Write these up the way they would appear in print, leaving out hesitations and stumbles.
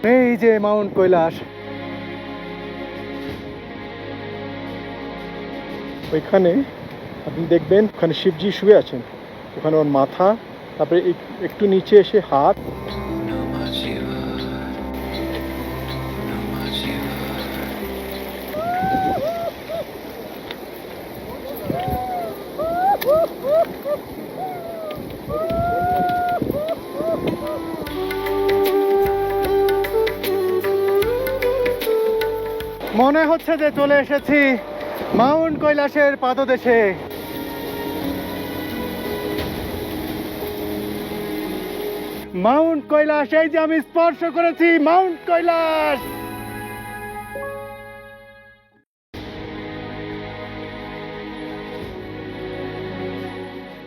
এই যে মাউন্ট কৈলাস, ওইখানে আপনি দেখবেন ওখানে শিবজি শুয়ে আছেন, ওখানে ওর মাথা, তারপরে একটু নিচে এসে হাত। মনে হচ্ছে যে চলে এসেছি মাউন্ট কৈলাসের পাদদেশে। মাউন্ট কৈলাস, এই যে আমি স্পর্শ করেছি মাউন্ট কৈলাস।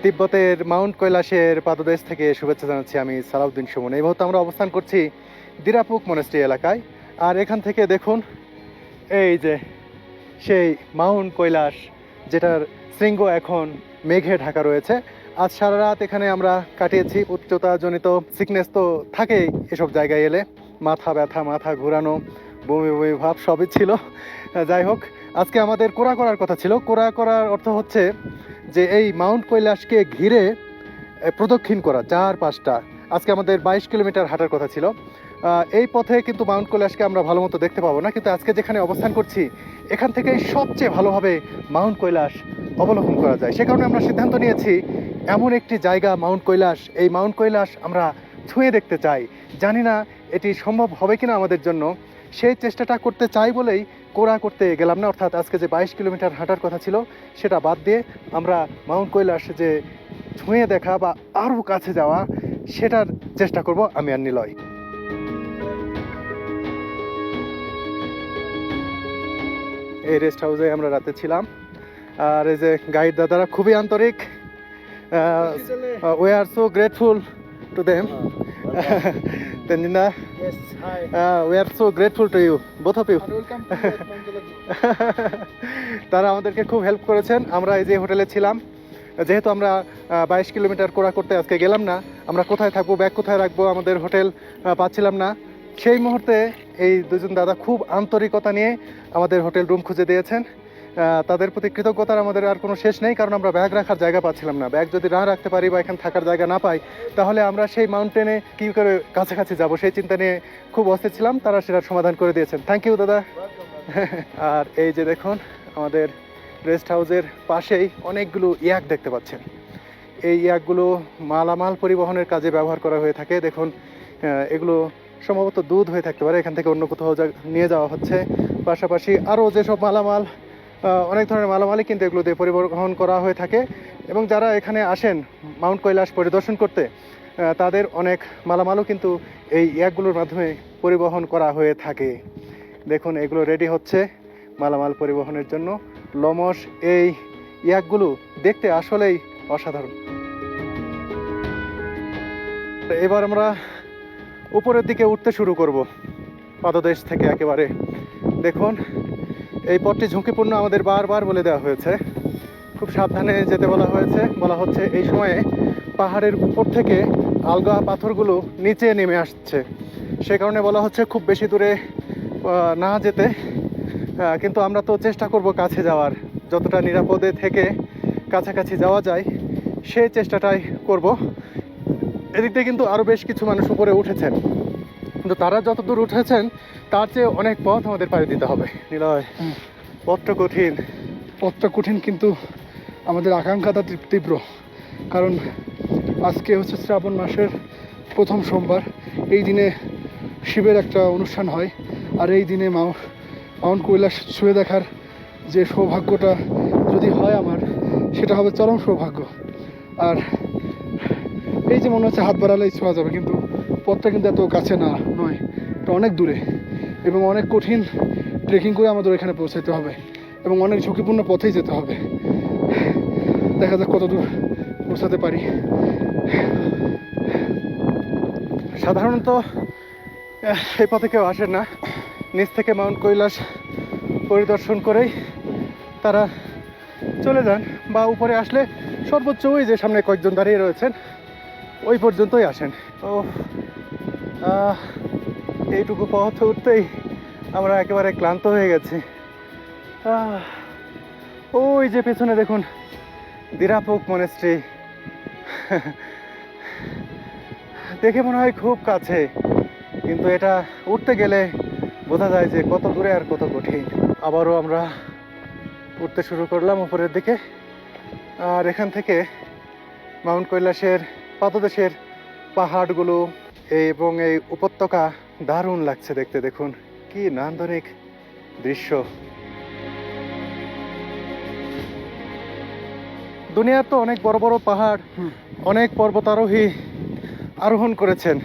তিব্বতের মাউন্ট কৈলাসের পাদদেশ থেকে শুভেচ্ছা জানাচ্ছি আমি সালাউদ্দিন সুমন। এই মুহূর্তে আমরা অবস্থান করছি দিরাপুক মনেস্ট্রি এলাকায়। আর এখান থেকে দেখুন এই যে সেই মাউন্ট কৈলাস, যেটার শৃঙ্গ এখন মেঘে ঢাকা রয়েছে। আজ সারা রাত এখানে আমরা কাটিয়েছি। উচ্চতাজনিত সিকনেস তো থাকেই এসব জায়গায় এলে, মাথা ব্যথা, মাথা ঘোরানো, বমি বমি ভাব সবই ছিল। যাই হোক, আজকে আমাদের কোরা করার কথা ছিল। কোরা করার অর্থ হচ্ছে যে এই মাউন্ট কৈলাসকে ঘিরে প্রদক্ষিণ করা 4-5টা। আজকে আমাদের 22 কিলোমিটার হাঁটার কথা ছিল। এই পথে কিন্তু মাউন্ট কৈলাসকে আমরা ভালো মতো দেখতে পাবো না, কিন্তু আজকে যেখানে অবস্থান করছি এখান থেকেই সবচেয়ে ভালোভাবে মাউন্ট কৈলাস অবলোকন করা যায়। সে কারণে আমরা সিদ্ধান্ত নিয়েছি এমন একটি জায়গা মাউন্ট কৈলাস, এই মাউন্ট কৈলাস আমরা ছুঁয়ে দেখতে চাই। জানি না এটি সম্ভব হবে কিনা আমাদের জন্য, সেই চেষ্টাটা করতে চাই বলেই কোরা করতে গেলাম না। অর্থাৎ আজকে যে 22 কিলোমিটার হাঁটার কথা ছিল সেটা বাদ দিয়ে আমরা মাউন্ট কৈলাস যে ছুঁয়ে দেখা বা আরও কাছে যাওয়া, সেটার চেষ্টা করব আমি আর নিলয়। এই রেস্ট হাউসে আমরা রাতে ছিলাম। আর এই যে গাইড দাদারা খুবই আন্তরিক। We are so grateful to them. তেনজিন্দা, we are so grateful to you, both of you. তারা আমাদেরকে খুব হেল্প করেছেন। আমরা এই যে হোটেলে ছিলাম, যেহেতু আমরা 22 কিলোমিটার কোরা করতে আজকে গেলাম না, আমরা কোথায় থাকবো, ব্যাগ কোথায় রাখবো, আমাদের হোটেল পাচ্ছিলাম না। সেই মুহূর্তে এই দুজন দাদা খুব আন্তরিকতা নিয়ে আমাদের হোটেল রুম খুঁজে দিয়েছেন। তাদের প্রতি কৃতজ্ঞতার আমাদের আর কোনো শেষ নেই, কারণ আমরা ব্যাগ রাখার জায়গা পাচ্ছিলাম না। ব্যাগ যদি না রাখতে পারি বা এখানে থাকার জায়গা না পাই, তাহলে আমরা সেই মাউন্টেনে কী করে কাছাকাছি যাব, সেই চিন্তা নিয়ে খুব অস্থির ছিলাম। তারা সেটার সমাধান করে দিয়েছেন। থ্যাংক ইউ দাদা। আর এই যে দেখুন আমাদের রেস্ট হাউসের পাশেই অনেকগুলো ইয়াক দেখতে পাচ্ছেন। এই ইয়াকগুলো মালামাল পরিবহনের কাজে ব্যবহার করা হয়ে থাকে। দেখুন এগুলো সম্ভবত দুধ হয়ে থাকতে পারে, এখান থেকে অন্য কোথাও নিয়ে যাওয়া হচ্ছে। পাশাপাশি আরও যেসব মালামাল, অনেক ধরনের মালামালই কিন্তু এগুলো দিয়ে পরিবহন করা হয়ে থাকে। এবং যারা এখানে আসেন মাউন্ট কৈলাস পরিদর্শন করতে, তাদের অনেক মালামালও কিন্তু এই ইয়াকগুলোর মাধ্যমে পরিবহন করা হয়ে থাকে। দেখুন এগুলো রেডি হচ্ছে মালামাল পরিবহনের জন্য। লমস এই ইয়াকগুলো দেখতে আসলেই অসাধারণ। এবার আমরা উপরের দিকে উঠতে শুরু করব পাদদেশ থেকে একেবারে। দেখুন এই পথটি ঝুঁকিপূর্ণ, আমাদের বারবার বলে দেওয়া হয়েছে, খুব সাবধানে যেতে বলা হচ্ছে। এই সময়ে পাহাড়ের উপর থেকে আলগা পাথরগুলো নিচে নেমে আসছে, সে কারণে বলা হচ্ছে খুব বেশি দূরে না যেতে। কিন্তু আমরা তো চেষ্টা করব কাছে যাওয়ার, যতটা নিরাপদে থেকে কাছাকাছি যাওয়া যায় সেই চেষ্টাটাই করব। এদিক দিয়ে কিন্তু আরও বেশ কিছু মানুষ উপরে উঠেছেন, কিন্তু তারা যত দূর উঠেছেন তার চেয়ে অনেক পথ আমাদের পাড়ি দিতে হবে। নিলয়, পথটা কঠিন, কিন্তু আমাদের আকাঙ্ক্ষাটা তীব্র। কারণ আজকে হচ্ছে শ্রাবণ মাসের প্রথম সোমবার। এই দিনে শিবের একটা অনুষ্ঠান হয়, আর এই দিনে মাউন্ট কৈলাস ছুঁয়ে দেখার যে সৌভাগ্যটা যদি হয় আমার, সেটা হবে চরম সৌভাগ্য। আর এই যে মনে হচ্ছে হাত বাড়ালেই ছোঁয়া যাবে, কিন্তু পথটা কিন্তু এত কাছে নয়, এটা অনেক দূরে এবং অনেক কঠিন ট্রেকিং করে আমাদের এখানে পৌঁছাতে হবে এবং অনেক ঝুঁকিপূর্ণ পথেই যেতে হবে। দেখা যাক কত দূর পৌঁছাতে পারি। সাধারণত এই পথে কেউ আসেন না, নিচ থেকে মাউন্ট কৈলাস পরিদর্শন করেই তারা চলে যান, বা উপরে আসলে সর্বোচ্চ ওই যে সামনে কয়েকজন দাঁড়িয়ে রয়েছেন ওই পর্যন্তই আসেন। ও এইটুকু পথ উঠতেই আমরা একেবারে ক্লান্ত হয়ে গেছি। ওই যে পেছনে দেখুন দিরাপুক মনেস্ট্রি, দেখে মনে হয় খুব কাছে, কিন্তু এটা উঠতে গেলে বোঝা যায় যে কত দূরে আর কত কঠিন। আবারও আমরা উঠতে শুরু করলাম উপরের দিকে। আর এখান থেকে মাউন্ট কৈলাসের পাদদেশের পাহাড়গুলো এবং এই উপত্যকা দারুণ লাগছে দেখতে। দেখুন কি নান্দনিক দৃশ্য। দুনিয়ার তো অনেক বড় বড় পাহাড়, অনেক পর্বতারোহী আরোহণ করেছেন,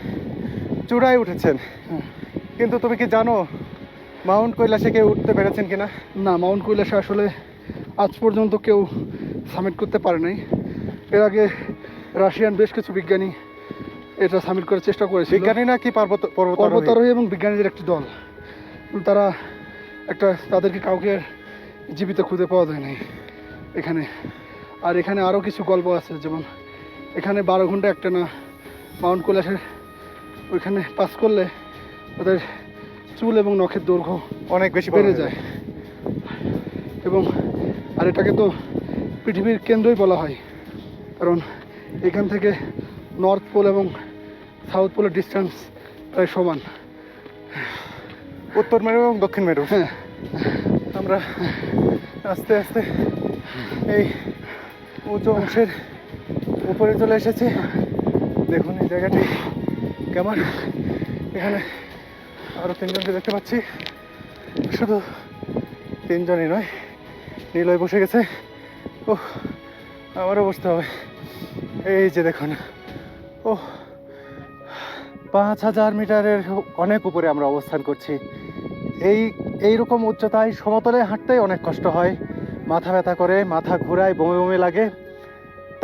চূড়ায় উঠেছেন, কিন্তু তুমি কি জানো মাউন্ট কৈলাসে কেউ উঠতে পেরেছেন কিনা? না, মাউন্ট কৈলাসে আসলে আজ পর্যন্ত কেউ সামিট করতে পারে নাই। এর আগে রাশিয়ান বেশ কিছু বিজ্ঞানী এটা সামিট করার চেষ্টা করেছে। বিজ্ঞানী না কি পর্বতারোহী এবং বিজ্ঞানীদের একটি দল, তারা তাদেরকে কাউকে জীবিত খুঁজে পাওয়া যায় নাই এখানে। আর এখানে আরও কিছু গল্প আছে, যেমন এখানে 12 ঘন্টা একটা না মাউন্ট কৈলাসের ওইখানে পাস করলে ওদের চুল এবং নখের দৈর্ঘ্য অনেক বেশি বেড়ে যায়। এবং আর এটাকে তো পৃথিবীর কেন্দ্রই বলা হয়, কারণ এখান থেকে নর্থ পোল এবং সাউথ পোলের ডিস্টেন্স প্রায় সমান। উত্তর মেরু এবং দক্ষিণ মেরু। হ্যাঁ, আমরা আস্তে আস্তে এই উঁচু অংশের উপরে চলে এসেছি। দেখুন এই জায়গাটি কেমন। এখানে আরো 3 জনকে দেখতে পাচ্ছি, শুধু 3 জনই নয়, নীলয় বসে গেছে। ও আমারও বসতে হবে। এই যে দেখুন, ও 5000 মিটারের অনেক উপরে আমরা অবস্থান করছি। এইরকম উচ্চতায় সমতলে হাঁটতেই অনেক কষ্ট হয়, মাথা ব্যথা করে, মাথা ঘোরায়, বমি বমি লাগে।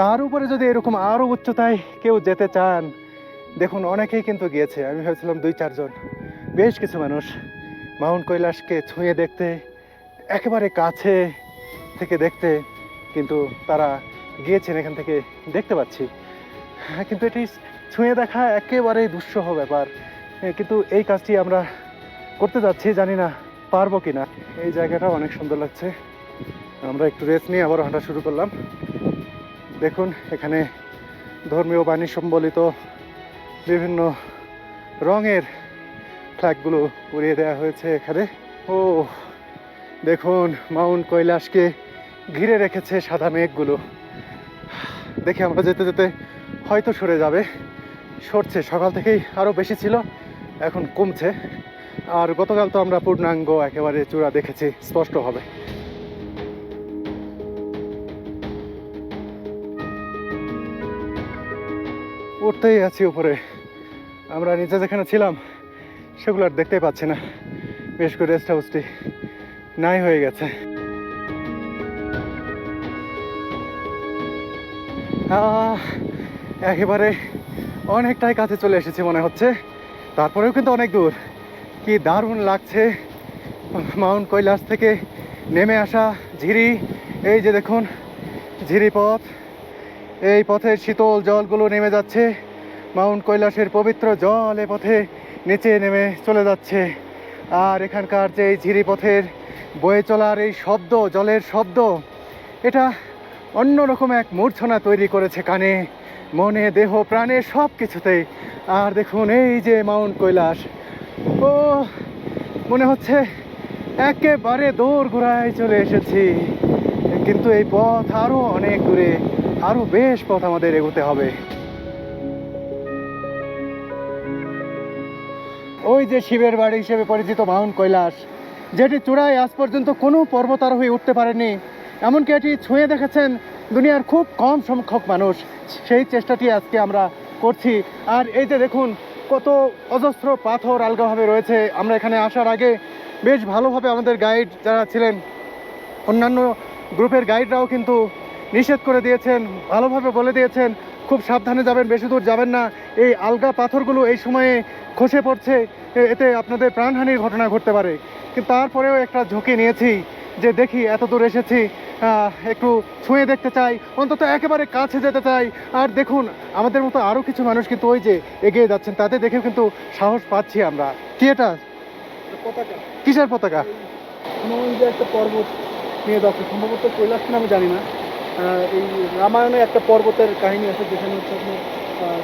তার উপরে যদি এরকম আরও উচ্চতায় কেউ যেতে চান, দেখুন অনেকেই কিন্তু গিয়েছে। আমি ভেবেছিলাম 2-4 জন, বেশ কিছু মানুষ মাউন্ট কৈলাসকে ছুঁয়ে দেখতে, একেবারে কাছে থেকে দেখতে, কিন্তু তারা গিয়েছেন, এখান থেকে দেখতে পাচ্ছি। হ্যাঁ, কিন্তু এটি ছুঁয়ে দেখা একেবারেই দুঃসহ ব্যাপার। কিন্তু এই কাজটি আমরা করতে যাচ্ছি, জানি না পারবো কিনা। এই জায়গাটা অনেক সুন্দর লাগছে। আমরা একটু রেস্ট নিয়ে আবার হাঁটা শুরু করলাম। দেখুন এখানে ধর্মীয় বাণী সম্বলিত বিভিন্ন রঙের ফ্ল্যাগগুলো উড়িয়ে দেওয়া হয়েছে এখানে। ও দেখুন মাউন্ট কৈলাসকে ঘিরে রেখেছে সাদা মেঘগুলো। দেখে আমরা যেতে যেতে হয়তো সরে যাবে, সরছে। সকাল থেকেই আরও বেশি ছিল, এখন কমছে। আর গতকাল তো আমরা পূর্ণাঙ্গ একেবারে চূড়া দেখেছি স্পষ্টভাবে। উঠতেই আছি উপরে। আমরা নিচে যেখানে ছিলাম সেগুলো আর দেখতেই পাচ্ছি না, বেশ করে রেস্ট হাউসটি নাই হয়ে গেছে। একেবারে অনেকটাই কাছে চলে এসেছি মনে হচ্ছে, তারপরেও কিন্তু অনেক দূর। কি দারুণ লাগছে মাউন্ট কৈলাস থেকে নেমে আসা ঝিরি। এই যে দেখুন ঝিরি পথ, এই পথের শীতল জলগুলো নেমে যাচ্ছে, মাউন্ট কৈলাসের পবিত্র জল এ পথে নিচে নেমে চলে যাচ্ছে। আর এখানকার যে এই ঝিরি পথের বয়ে চলার এই শব্দ, জলের শব্দ, এটা অন্যরকম এক মূর্ছনা তৈরি করেছে কানে, মনে, দেহ, প্রাণে, সব কিছুতেই। আর দেখুন এই যে মাউন্ট কৈলাস, ও মনে হচ্ছে একেবারে দৌড় ঘোড়ায় চলে এসেছি। কিন্তু এই পথ আরো অনেক দূরে, আরো বেশ পথ আমাদের এগোতে হবে। ওই যে শিবের বাড়ি হিসেবে পরিচিত মাউন্ট কৈলাস, যেটি চূড়ায় আজ পর্যন্ত কোনো পর্বতারোহী উঠতে পারেনি, এমনকি এটি ছুঁয়ে দেখেছেন দুনিয়ার খুব কম সংখ্যক মানুষ। সেই চেষ্টাটি আজকে আমরা করছি। আর এই যে দেখুন কত অজস্র পাথর আলগাভাবে রয়েছে। আমরা এখানে আসার আগে বেশ ভালোভাবে আমাদের গাইড যারা ছিলেন, অন্যান্য গ্রুপের গাইডরাও কিন্তু নিষেধ করে দিয়েছেন, ভালোভাবে বলে দিয়েছেন খুব সাবধানে যাবেন, বেশি দূর যাবেন না। এই আলগা পাথরগুলো এই সময়ে খসে পড়ছে, এতে আপনাদের প্রাণহানির ঘটনা ঘটতে পারে। কিন্তু তারপরেও একটা ঝুঁকি নিয়েছি। যে দেখি এত দূর এসেছি, একটু ছুঁয়ে দেখতে চাই, অন্তত একেবারে কাছে যেতে চাই। আর দেখুন আমাদের মতো আরও কিছু মানুষ কিন্তু ওই যে এগিয়ে যাচ্ছেন, তাদের দেখেও কিন্তু সাহস পাচ্ছি আমরা। কি এটা? পতাকা, কিসের পতাকা? হনুমান যে একটা পর্বত নিয়ে যাচ্ছে, সম্ভবত কৈলাস কিনা আমি জানি না। এই রামায়ণে একটা পর্বতের কাহিনী আছে, যেখানে হচ্ছে আপনার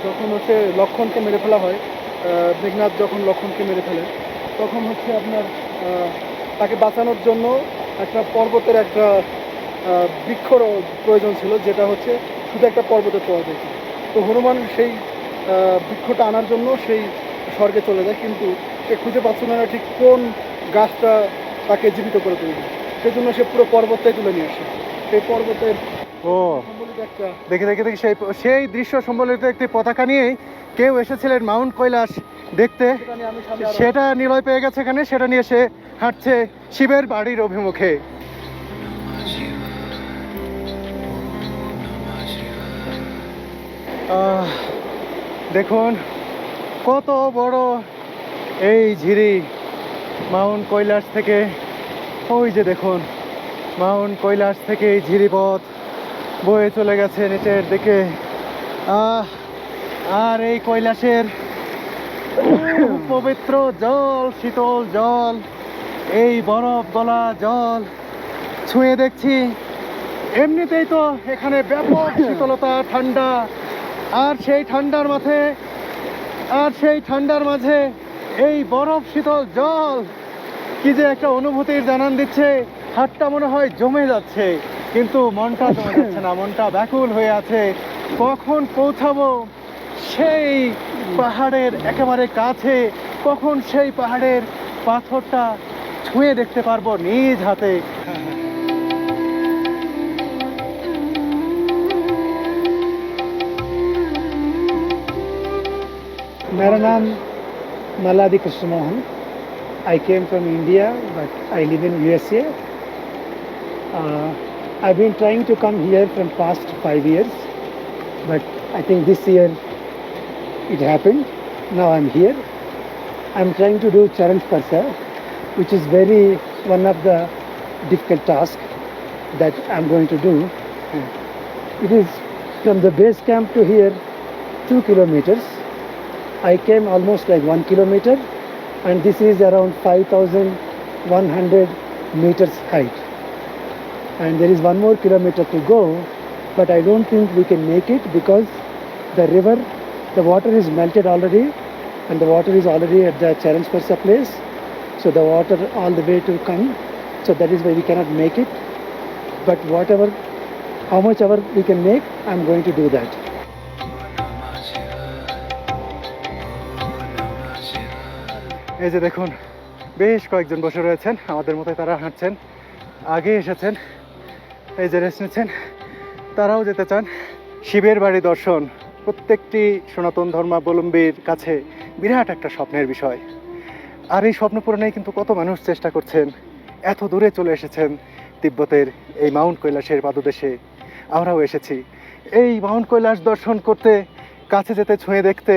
যখন হচ্ছে লক্ষ্মণকে মেরে ফেলা হয়, মেঘনাথ যখন লক্ষ্মণকে মেরে ফেলে, তখন হচ্ছে আপনার তাকে বাঁচানোর জন্য একটা পর্বতের একটা বৃক্ষর প্রয়োজন ছিল, যেটা হচ্ছে শুধু একটা পর্বতে পাওয়া যায়। তো হনুমান সেই বৃক্ষটা আনার জন্য সেই স্বর্গে চলে যায়, কিন্তু সে খুঁজে পাচ্ছিল না ঠিক কোন গাছটা তাকে জীবিত করে তুলবে। সেজন্য সে পুরো পর্বতটাই তুলে নিয়ে আসে। সেই পর্বতের ও সম্বলিত একটা দেখি দেখি দেখি, সেই সেই দৃশ্য সম্বলিত একটি পতাকা নিয়েই কেউ এসেছিলেন মাউন্ট কৈলাস দেখতে। সেটা নিয়ে আমি সামনে আরো- সেটা নিলয় পেয়ে গেছে এখানে, সেটা নিয়ে সে হাঁটছে শিবের বাড়ির অভিমুখে। দেখুন কত বড় এই ঝিরি মাউন্ট কৈলাস থেকে। ওই যে দেখুন মাউন্ট কৈলাস থেকে এই ঝিরিপথ বয়ে চলে গেছে নিচের দিকে। আর এই কৈলাসের পবিত্র জল, শীতল জল, এই বরফ গলা জল ছুঁয়ে দেখছি। এমনিতেই তো এখানে ব্যাপক শীতলতা, ঠান্ডা, আর সেই ঠান্ডার মাঝে এই বরফ শীতল জল কি যে একটা অনুভূতির জানান দিচ্ছে। হাতটা মনে হয় জমে যাচ্ছে, কিন্তু মনটা জমে যাচ্ছে না, মনটা ব্যাকুল হয়ে আছে। কখন পৌঁছাবো সেই পাহাড়ের একেবারে কাছে, কখন সেই পাহাড়ের পাথরটা ছুঁয়ে দেখতে পারবো নিজ হাতে। मेरा नाम Malladi Krishna Mohan. I came from India, but I live in USA. I've been trying to come here from past 5 years, but I think this year it happened. Now I'm here. I'm trying to do Charan Sparsa, which is one of the difficult tasks that I'm going to do. It is from the base camp to here 2 kilometers. I came almost like 1 kilometer, and this is around 5,100 meters height. And there is 1 more kilometer to go, but I don't think we can make it because the river, the water is melted already, and the water is already at the Charan Sparsa place. So the water all the way to come. So that is why we cannot make it. But how much ever we can make, I'm going to do that. এই যে দেখুন বেশ কয়েকজন বসে রয়েছেন, আমাদের মতোই তারা হাঁটছেন, আগে এসেছেন, এই যে রেস্ট নিচ্ছেন। তারাও যেতে চান। শিবের বাড়ি দর্শন প্রত্যেকটি সনাতন ধর্মাবলম্বীর কাছে বিরাট একটা স্বপ্নের বিষয়। আর এই স্বপ্ন পূরণেই কিন্তু কত মানুষ চেষ্টা করছেন, এত দূরে চলে এসেছেন তিব্বতের এই মাউন্ট কৈলাসের পাদদেশে। আমরাও এসেছি এই মাউন্ট কৈলাস দর্শন করতে, কাছে যেতে, ছুঁয়ে দেখতে।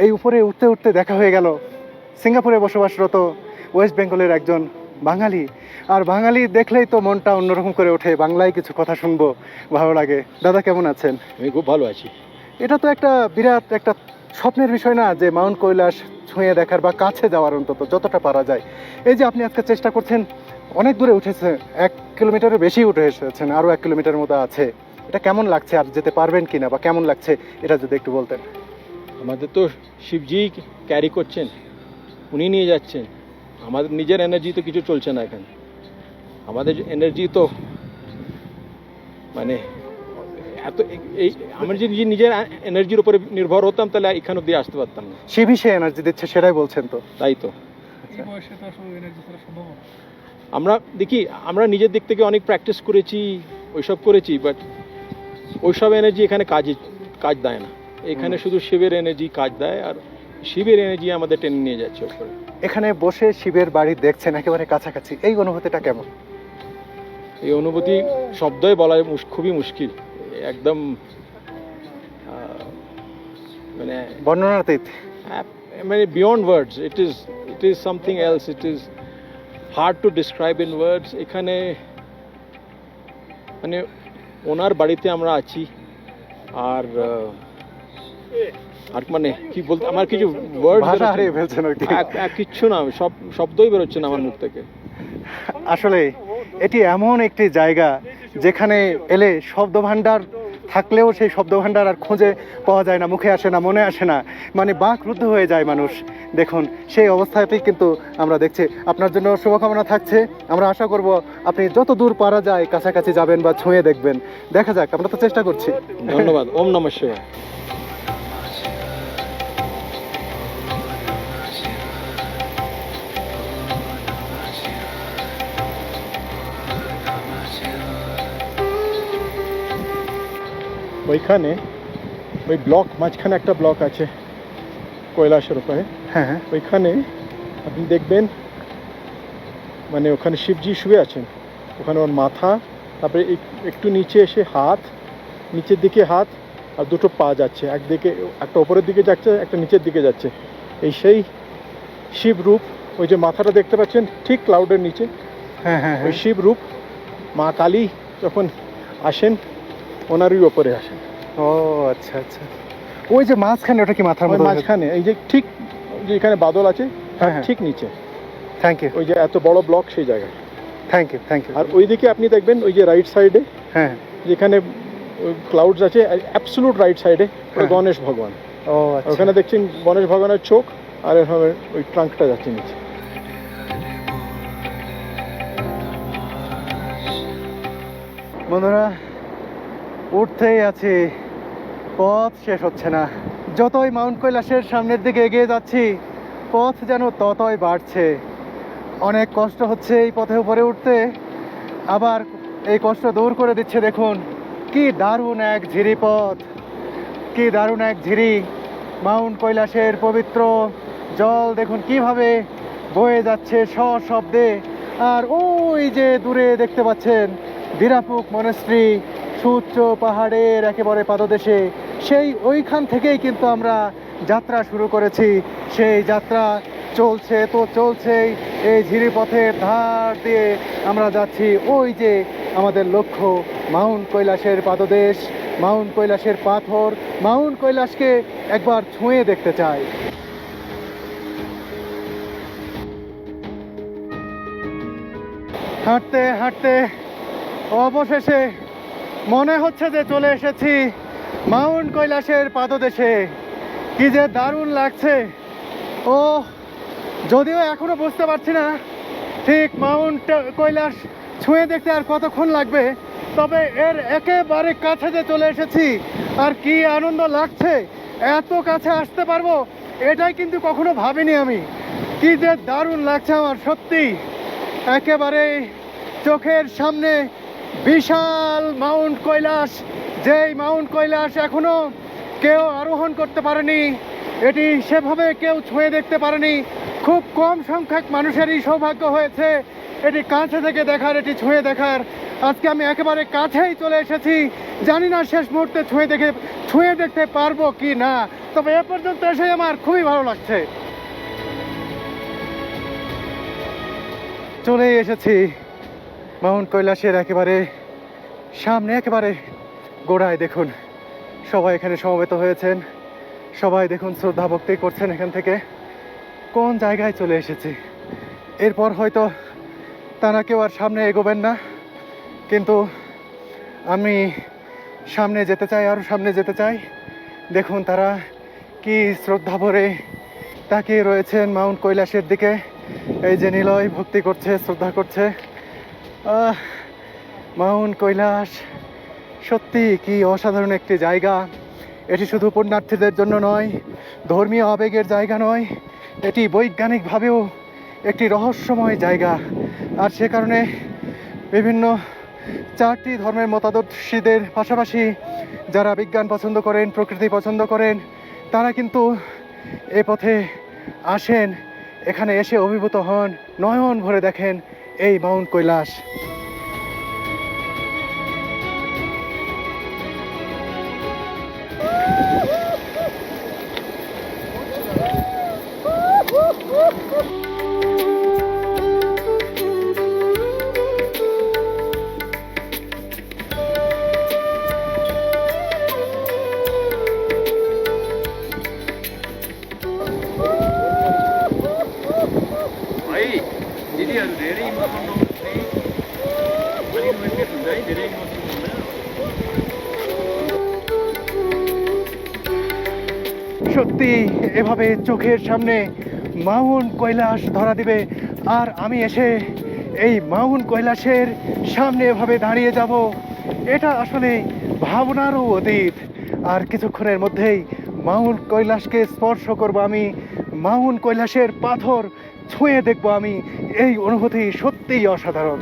এই উপরে উঠতে উঠতে দেখা হয়ে গেল সিঙ্গাপুরে বসবাসরত ওয়েস্ট বেঙ্গলের একজন বাঙালি। আর বাঙালি দেখলেই তো মনটা অন্যরকম করে ওঠে, বাংলায় কিছু কথা শুনবো, ভালো লাগে। দাদা কেমন আছেন? আমি খুব ভালো আছি। এটা তো একটা বিরাট একটা স্বপ্নের বিষয় না, যে মাউন্ট কৈলাস ছুঁয়ে দেখার বা কাছে যাওয়ার, অন্তত যতটা পারা যায়। এই যে আপনি আজকে চেষ্টা করছেন, অনেক দূরে উঠেছে, 1 কিলোমিটারের বেশি উঠে এসেছেন, আরও 1 কিলোমিটার মতো আছে। এটা কেমন লাগছে, আর যেতে পারবেন কিনা বা কেমন লাগছে এটা যদি একটু বলতেন। আমাদের তো শিবজি ক্যারি করছেন, উনি নিয়ে যাচ্ছেন। আমাদের নিজের এনার্জি তো কিছু চলছে না এখানে। আমাদের এনার্জি তো মানে এত এই আমরা যদি নিজের এনার্জির উপরে নির্ভর হতাম, তাহলে এখানে অব্দি আসতে পারতাম না। শিবই সে এনার্জি দিচ্ছে, সেটাই বলছেন তো? তাই তো এই বয়সে তো আসলে এনার্জি ছাড়া সম্ভব না। আমরা দেখি, আমরা নিজের দিক থেকে অনেক প্র্যাকটিস করেছি, ওইসব করেছি, বাট ওইসব এনার্জি এখানে কাজ দেয় না। এখানে শুধু শিবের এনার্জি কাজ দেয়, আর শিবের এনার্জি আমাদের টেনে নিয়ে যাচ্ছে উপরে। এখানে বসে শিবের বাড়ি দেখছেন একেবারে কাছাকাছি, এই অনুভূতিটা কেমন? এই অনুভূতি শব্দই বলা খুবই মুশকিল, একদম মানে বর্ণনাতীত। মানে beyond words. It is something else. It is hard to describe in words. এখানে মানে ওনার বাড়িতে আমরা আছি, আর আর মানে কি বলতে, আমার কিছু ওয়ার্ড ভাষা হারিয়ে ফেলছেন আর কি। কিচ্ছু না, সব শব্দই বেরোচ্ছে না আমার মুখ থেকে। আসলে এটি এমন একটি জায়গা যেখানে এলে শব্দ ভাণ্ডার থাকলেও সেই শব্দ ভাণ্ডার আর খুঁজে পাওয়া যায় না, মুখে আসে না, মনে আসে না, মানে বাক রুদ্ধ হয়ে যায় মানুষ। দেখুন সেই অবস্থাতেই কিন্তু আমরা দেখছি। আপনার জন্য শুভকামনা থাকছে। আমরা আশা করব আপনি যত দূর পারা যায় কাছাকাছি যাবেন বা ছুঁয়ে দেখবেন। দেখা যাক, আমরা তো চেষ্টা করছি। ধন্যবাদ। ওম নমঃ শিবায়। ওইখানে ওই ব্লক, মাঝখানে একটা ব্লক আছে কৈলাসের উপরে, হ্যাঁ হ্যাঁ, ওইখানে আপনি দেখবেন মানে ওখানে শিবজি শুয়ে আছেন, ওখানে ওর মাথা, তারপরে একটু নিচে এসে হাত, নিচের দিকে হাত আর দুটো পা যাচ্ছে, একদিকে একটা ওপরের দিকে যাচ্ছে, একটা নিচের দিকে যাচ্ছে। এই সেই শিব রূপ, ওই যে মাথাটা দেখতে পাচ্ছেন ঠিক ক্লাউডের নিচে, হ্যাঁ হ্যাঁ ওই হ্যাঁ। শিব রূপ মা কালী যখন আসেন ওনারই ওপরে আসেন। ও আচ্ছা আচ্ছা, ওই যে মাঝখানে ওটা কি মাথার ওই মতো? মাঝখানে এই যে ঠিক যে এখানে বাদল আছে তার হ্যাঁ। ঠিক নিচে, থ্যাংক ইউ, ওই যে এত বড় ব্লক সেই জায়গায়। Thank you, thank you. আর ওইদিকে আপনি দেখবেন ওই যে রাইট সাইডে হ্যাঁ, যেখানে ক্লাউডস আছে, অ্যাবসলুট রাইট সাইডে হ্যাঁ। গণেশ ভগবান। ও আচ্ছা। ওখানে দেখছেন গণেশ ভগবানের চোখ, আর এভাবে ওই ট্রাঙ্কটা যাচ্ছে নিচে। বন্ধুরা, উঠতেই আছি, পথ শেষ হচ্ছে না। যতই মাউন্ট কৈলাসের সামনের দিকে এগিয়ে যাচ্ছি পথ যেন ততই বাড়ছে। অনেক কষ্ট হচ্ছে এই পথে উপরে উঠতে, আবার এই কষ্ট দূর করে দিচ্ছে। দেখুন কি দারুণ এক ঝিরি পথ, কি দারুণ এক ঝিরি। মাউন্ট কৈলাসের পবিত্র জল দেখুন কিভাবে বয়ে যাচ্ছে সশব্দে। আর ওই যে দূরে দেখতে পাচ্ছেন দিরাপুক মনেস্ট্রি, সুউচ্চ পাহাড়ের একেবারে পাদদেশে। সেই ওইখান থেকেই কিন্তু আমরা যাত্রা শুরু করেছি। সেই যাত্রা চলছে তো চলছেই। এই ঝিরি পথের ধার দিয়ে আমরা যাচ্ছি ওই যে আমাদের লক্ষ্য, মাউন্ট কৈলাসের পাদদেশ, মাউন্ট কৈলাসের পাথর। মাউন্ট কৈলাসকে একবার ছুঁয়ে দেখতে চাই। হাঁটতে হাঁটতে অবশেষে মনে হচ্ছে যে চলে এসেছি মাউন্ট কৈলাসের পাদদেশে। কি যে দারুণ লাগছে। ও যদিও এখনো বুঝতে পারছি না ঠিক মাউন্ট কৈলাস ছুঁয়ে দেখতে আর কতক্ষণ লাগবে, তবে এর একেবারে কাছে যে চলে এসেছি আর কি আনন্দ লাগছে। এত কাছে আসতে পারবো এটাই কিন্তু কখনো ভাবিনি আমি। কি যে দারুণ লাগছে আমার, সত্যি একেবারে চোখের সামনে বিশাল মাউন্ট কৈলাস। যেই মাউন্ট কৈলাস এখনো কেউ আরোহণ করতে পারেনি, এটি সেভাবে কেউ ছুঁয়ে দেখতে পারেনি। খুব কম সংখ্যক মানুষেরই সৌভাগ্য হয়েছে এটি কাছে থেকে দেখার, এটি ছুঁয়ে দেখার। আজকে আমি একেবারে কাছেই চলে এসেছি। জানি না শেষ মুহূর্তে ছুঁয়ে দেখতে পারবো কি না, তবে এ পর্যন্ত এসে আমার খুবই ভালো লাগছে। চলে এসেছি মাউন্ট কৈলাসের একেবারে সামনে, একেবারে গোড়ায়। দেখুন সবাই এখানে সমবেত হয়েছেন, সবাই দেখুন শ্রদ্ধা ভক্তি করছেন এখান থেকে। কোন জায়গায় চলে এসেছি। এরপর হয়তো তারা কেউ আর সামনে এগোবেন না, কিন্তু আমি সামনে যেতে চাই, আরও সামনে যেতে চাই। দেখুন তারা কি শ্রদ্ধা ভরে তাকিয়ে রয়েছেন মাউন্ট কৈলাসের দিকে। এই যে নিলয় ভক্তি করছে, শ্রদ্ধা করছে। মাউন্ট কৈলাস সত্যি কি অসাধারণ একটি জায়গা। এটি শুধু পুণ্যার্থীদের জন্য নয়, ধর্মীয় আবেগের জায়গা নয়, এটি বৈজ্ঞানিকভাবেও একটি রহস্যময় জায়গা। আর সে কারণে বিভিন্ন 4টি ধর্মের মতাদর্শীদের পাশাপাশি যারা বিজ্ঞান পছন্দ করেন, প্রকৃতি পছন্দ করেন, তারা কিন্তু এ পথে আসেন, এখানে এসে অভিভূত হন, নয়ন ভরে দেখেন এই মাউন্ট কৈলাস। সত্যি এভাবে চোখের সামনে মাউন্ট কৈলাস ধরা দিবে আর আমি এসে এই মাউন্ট কৈলাসের সামনে এভাবে দাঁড়িয়ে যাব, এটা আসলে ভাবনারও অতীত। আর কিছুক্ষণের মধ্যেই মাউন্ট কৈলাসকে স্পর্শ করব আমি, মাউন্ট কৈলাসের পাথর ছুঁয়ে দেখব আমি। এই অনুভূতি সত্যিই অসাধারণ।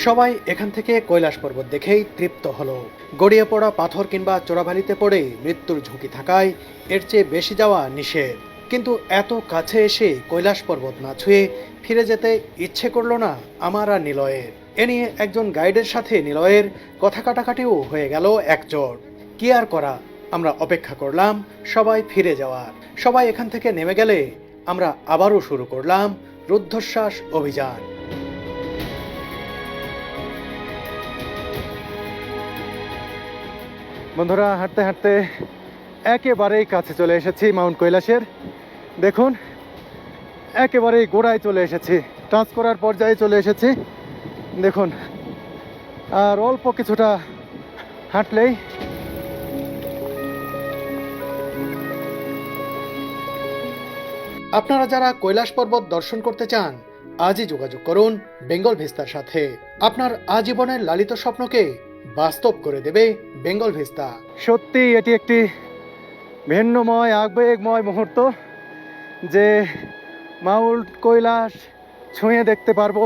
সবাই এখান থেকে কৈলাস পর্বত দেখেই তৃপ্ত হলো। গড়িয়ে পড়া পাথর কিংবা চোরাবালিতে পড়ে মৃত্যুর ঝুঁকি থাকায় এর চেয়ে বেশি যাওয়া নিষেধ। কিন্তু এত কাছে এসে কৈলাস পর্বত না ছুঁয়ে ফিরে যেতে ইচ্ছে করলো না আমার আর নিলয়ের। এ নিয়ে একজন গাইডের সাথে নিলয়ের কথা কাটাকাটিও হয়ে গেল একজোট। কি আর করা, আমরা অপেক্ষা করলাম সবাই ফিরে যাওয়ার। সবাই এখান থেকে নেমে গেলে আমরা আবারও শুরু করলাম রুদ্ধশ্বাস অভিযান। বন্ধুরা, হাঁটতে হাঁটতে একেবারেই কাছে চলে এসেছি মাউন্ট কৈলাসের। দেখুন, একেবারেই গোড়ায় চলে এসেছি, টাচ করার পর্যায়ে চলে এসেছি। দেখুন, আর অল্প কিছুটা হাঁটলেই আপনারা যারা কৈলাস পর্বত দর্শন করতে চান আজই যোগাযোগ করুন বেঙ্গল ভিস্তার সাথে। আপনার আজীবনের লালিত স্বপ্নকে বাস্তব করে দেবে বেঙ্গল ভিস্তা। সত্যি এটি একটি ভিন্নময় আবেগময় মুহূর্ত যে মাউন্ট কৈলাস ছুঁয়ে দেখতে পারবো,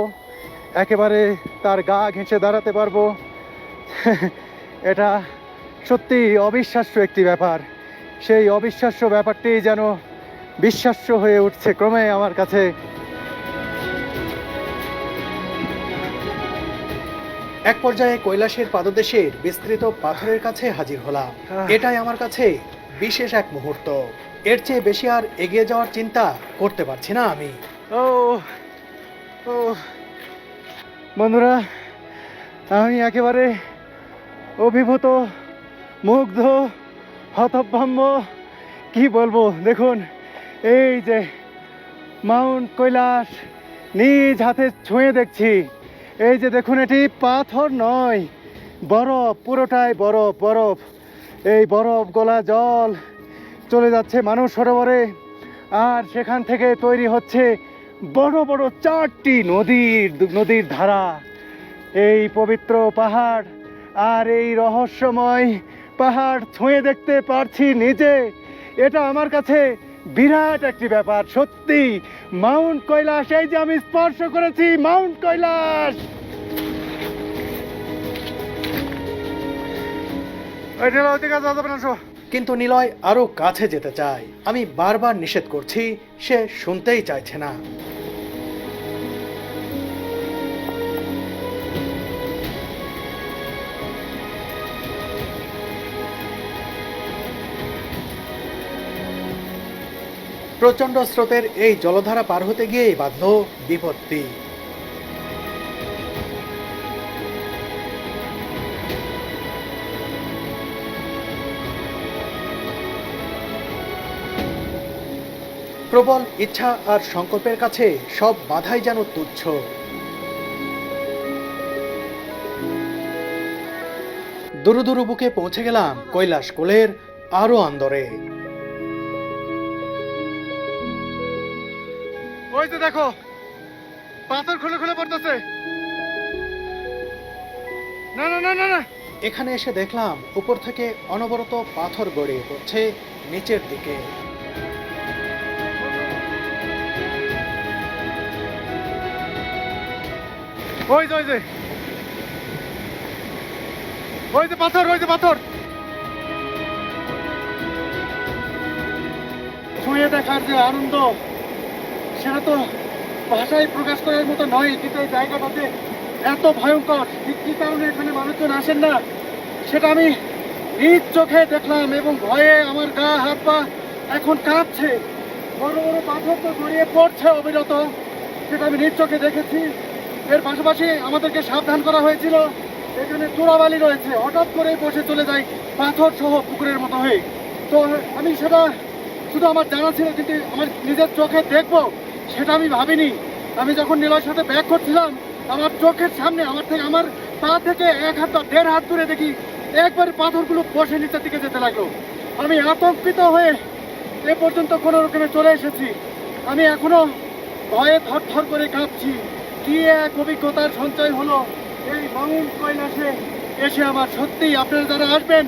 একেবারে তার গা ঘেঁষে দাঁড়াতে পারবো। এটা সত্যি অবিশ্বাস্য একটি ব্যাপার। সেই অবিশ্বাস্য ব্যাপারটি যেন বিশ্বাস্য হয়ে উঠছে ক্রমে আমার কাছে। এক পর্যায়ে কৈলাসের পাদদেশের বিস্তৃত পাথরের কাছে হাজির হলাম। এটাই আমার কাছে বিশেষ এক মুহূর্ত। এর চেয়ে বেশি আর এগিয়ে যাওয়ার চিন্তা করতে পারছি না আমি। বন্ধুরা, আমি একেবারে অভিভূত, মুগ্ধ, হতভম্ব, কি বলবো। দেখুন, এই যে মাউন্ট কৈলাস নিজ হাতে ছুঁয়ে দেখছি। এই যে দেখুন, এটি পাথর নয়, বরফ, পুরোটাই বরফ। বরফ, এই বরফ গলা জল চলে যাচ্ছে মানস সরোবরে, আর সেখান থেকে তৈরি হচ্ছে বড় বড় 4টি নদীর ধারা। এই পবিত্র পাহাড় আর এই রহস্যময় পাহাড় ছুঁয়ে দেখতে পারছি নিজে। এটা আমার কাছে বিরাট একটি ব্যাপার। সত্যি মাউন্ট কৈলাস, এই যে আমি স্পর্শ করেছি মাউন্ট কৈলাস। কিন্তু নিলয় আরো কাছে যেতে চায়। আমি বারবার নিষেধ করছি, সে শুনতেই চাইছে না। প্রচন্ড স্রোতের এই জলধারা পার হতে গিয়েই বাঁধল বিপত্তি। প্রবল ইচ্ছা আর সংকল্পের কাছে সব বাধাই যেন তুচ্ছ। দুরু দুরু বুকে পৌঁছে গেলাম কৈলাস কোলের আরো অন্দরে। ওই যে দেখো, পাথর খুলে খুলে পড়তেছে। না না না না না, এখানে এসে দেখলাম উপর থেকে অনবরত পাথর গড়িয়ে পড়ছে নিচের দিকে। ওই যে ওই যে ওই যে পাথর, ওই যে পাথর ছুঁয়ে দেখার যে আনন্দ, সেটা তো ভাষায় প্রকাশ করার মতো নয়। কিন্তু এই জায়গাটাতে এত ভয়ঙ্কর, কি কারণে এখানে মানুষজন আসেন না সেটা আমি নিজ চোখে দেখলাম, এবং ভয়ে আমার গা হাত পা এখন কাঁপছে। বড় বড় পাথর তো গড়িয়ে পড়ছে অবিরত, সেটা আমি নিজ চোখে দেখেছি। এর পাশাপাশি আমাদেরকে সাবধান করা হয়েছিল, এখানে চোরাবালি রয়েছে, হঠাৎ করে বসে চলে যায় পাথর সহ পুকুরের মতো হয়ে। তো আমি সেটা শুধু আমার জানা ছিল, কিন্তু আমার নিজের চোখে দেখবো সেটা আমি ভাবিনি। আমি যখন নিলয়ের সাথে ব্যাক করছিলাম, আমার চোখের সামনে আমার পা থেকে 1 হাত বা 1.5 হাত দূরে দেখি একবার পাথরগুলো বসে নিচের দিকে যেতে লাগলো। আমি আতঙ্কিত হয়ে এ পর্যন্ত কোনো রকমে চলে এসেছি। আমি এখনো ভয়ে থরথর করে কাঁপছি। কি এক অভিজ্ঞতার সঞ্চয় হলো এই মাউন্ট কৈলাসে এসে আমার। সত্যিই আপনারা যারা আসবেন,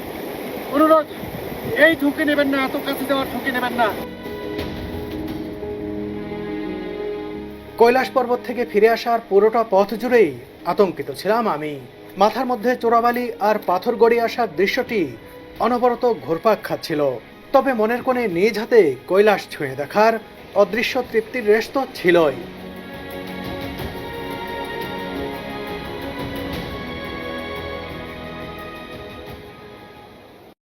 অনুরোধ, এই ঝুঁকি নেবেন না, এত কাছে যাওয়ার ঝুঁকি নেবেন না। কৈলাস পর্বত থেকে ফিরে আসার পুরোটা পথ জুড়েই আতঙ্কিত ছিলাম আমি। মাথার মধ্যে চোরাবালি আর পাথর গড়িয়ে আসার দৃশ্যটি অনবরত ঘুরপাক খাচ্ছিল। তবে মনের কোণে নিজ হাতে কৈলাস ছুঁয়ে দেখার অদৃশ্য তৃপ্তির রেশ তো ছিলই।